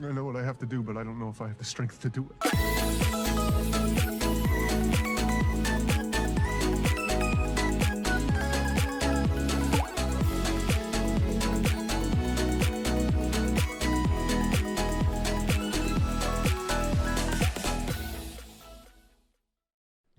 I know what I have to do, but I don't know if I have the strength to do it.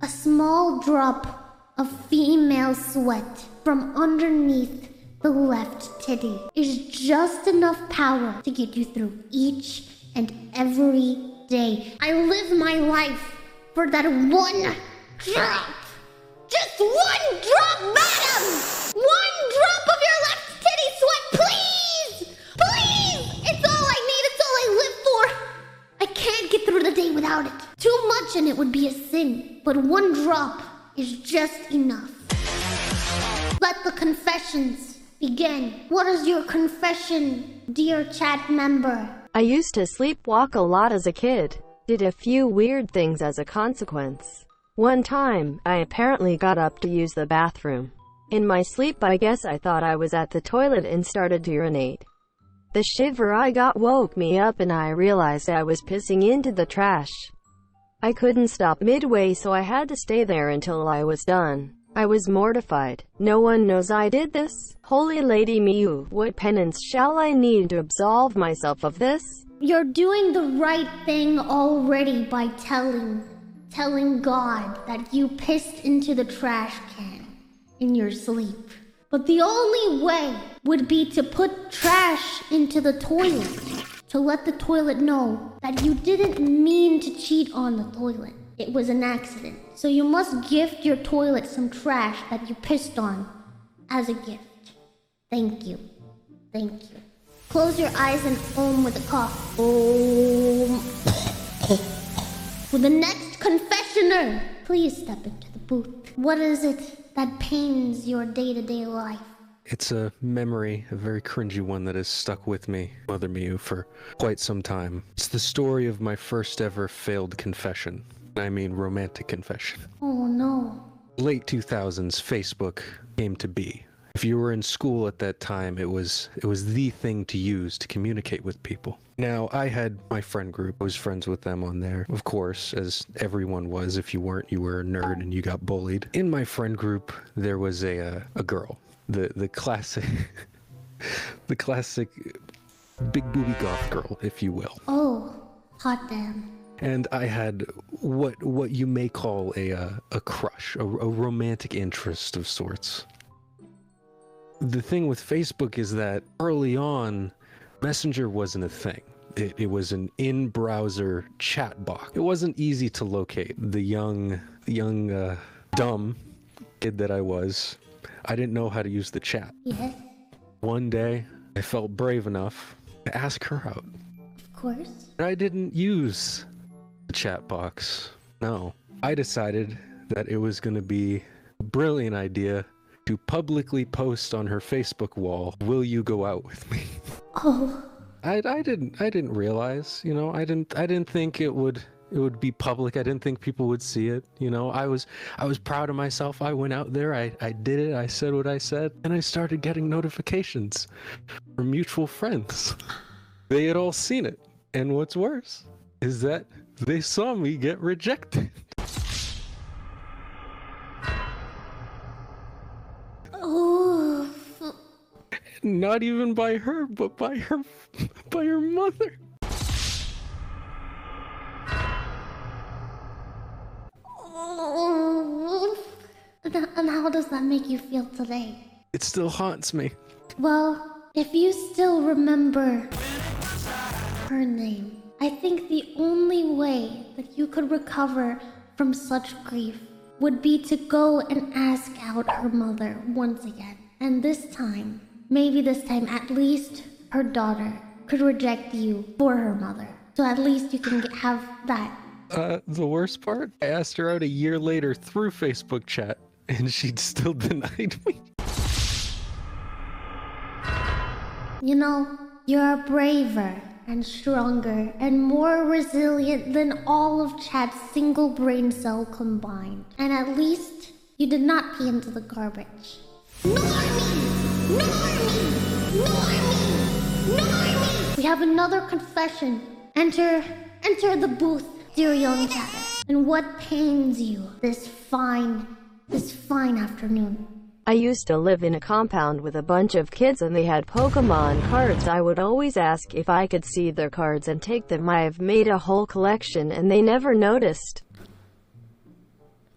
A small drop of female sweat from underneath the left titty is just enough power to get you through each and every day. I live my life for that one drop. Just one drop, madam! One drop of your left titty sweat, please! Please! It's all I need, it's all I live for. I can't get through the day without it. Too much and it would be a sin, but one drop is just enough. Let the confessions begin. What is your confession, dear chat member? I used to sleepwalk a lot as a kid. Did a few weird things as a consequence. One time, I apparently got up to use the bathroom. In my sleep, I guess I thought I was at the toilet and started to urinate. The shiver I got woke me up and I realized I was pissing into the trash. I couldn't stop midway, so I had to stay there until I was done. I was mortified. No one knows I did this. Holy Lady Miyu, what penance shall I need to absolve myself of this? You're doing the right thing already by telling God that you pissed into the trash can in your sleep. But the only way would be to put trash into the toilet, to let the toilet know that you didn't mean to cheat on the toilet. It was an accident. So you must gift your toilet some trash that you pissed on as a gift. Thank you. Thank you. Close your eyes and om with a cough. Om. For the next confessioner, please step into the booth. What is it that pains your day-to-day life? It's a memory, a very cringy one that has stuck with me, Mother Miyu, for quite some time. It's the story of my first ever failed confession. I mean romantic confession. Oh no. Late 2000s, Facebook came to be. If you were in school at that time, it was the thing to use to communicate with people. Now, I had my friend group. I was friends with them on there, of course, as everyone was. If you weren't, you were a nerd and you got bullied. In my friend group, there was a girl. The classic the classic big booby goth girl, if you will. Oh, hot damn. And I had what you may call a crush, a romantic interest of sorts. The thing with Facebook is that early on, Messenger wasn't a thing. It was an in-browser chat box. It wasn't easy to locate. The young, dumb kid that I was, I didn't know how to use the chat. Yes. One day, I felt brave enough to ask her out. Of course. I didn't use the chat box. No. I decided that it was going to be a brilliant idea to publicly post on her Facebook wall, "Will you go out with me?" Oh. I didn't realize, you know, I didn't think it would be public. I didn't think people would see it. You know, I was proud of myself. I went out there, I did it, I said what I said, and I started getting notifications from mutual friends. They had all seen it. And what's worse is that they saw me get rejected. Oh. Not even by her, but by her mother. Oh. And how does that make you feel today? It still haunts me. Well, if you still remember her name, I think the only way that you could recover from such grief would be to go and ask out her mother once again. And this time, maybe this time at least, her daughter could reject you for her mother. So at least you can have that. The worst part? I asked her out a year later through Facebook chat, and she'd still denied me. You know, you're braver and stronger and more resilient than all of Chad's single brain cell combined. And at least you did not pee into the garbage. Normie! Normie! Normie! Normie! We have another confession. Enter the booth, dear young chatter. And what pains you this fine afternoon? I used to live in a compound with a bunch of kids and they had Pokemon cards. I would always ask if I could see their cards and take them. I have made a whole collection and they never noticed.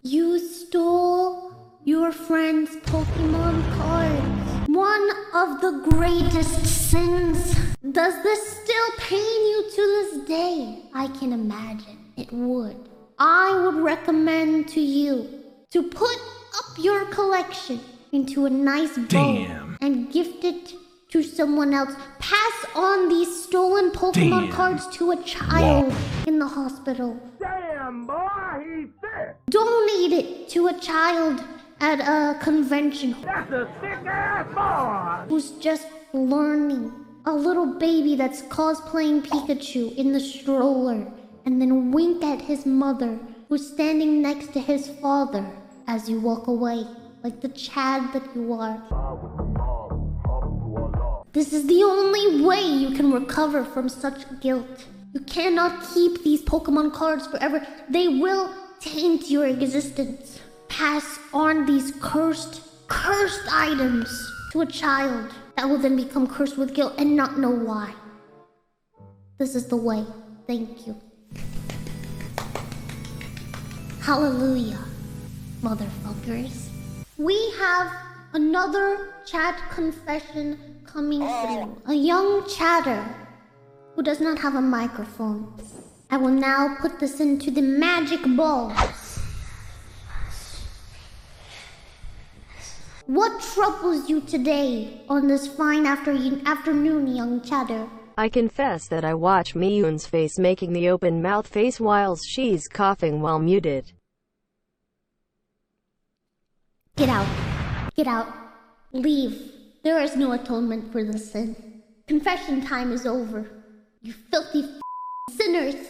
You stole your friend's Pokemon cards. One of the greatest sins. Does this still pain you to this day? I can imagine it would. I would recommend to you to put up your collection into a nice bowl and gift it to someone else. Pass on these stolen Pokemon cards to a child in the hospital. Damn, boy, he's sick. Donate it to a child at a convention That's a sick-ass boy. who's just learning. A little baby that's cosplaying Pikachu in the stroller, and then wink at his mother who's standing next to his father as you walk away, like the Chad that you are. This is the only way you can recover from such guilt. You cannot keep these Pokemon cards forever. They will taint your existence. Pass on these cursed items to a child that will then become cursed with guilt and not know why. This is the way. Thank you. Hallelujah, motherfuckers. We have another chat confession coming through. A young chatter who does not have a microphone. I will now put this into the magic ball. What troubles you today on this fine afternoon, young chatter? I confess that I watch Miyune's face making the open mouth face while she's coughing while muted. Get out. Get out. Leave. There is no atonement for this sin. Confession time is over. You filthy sinners.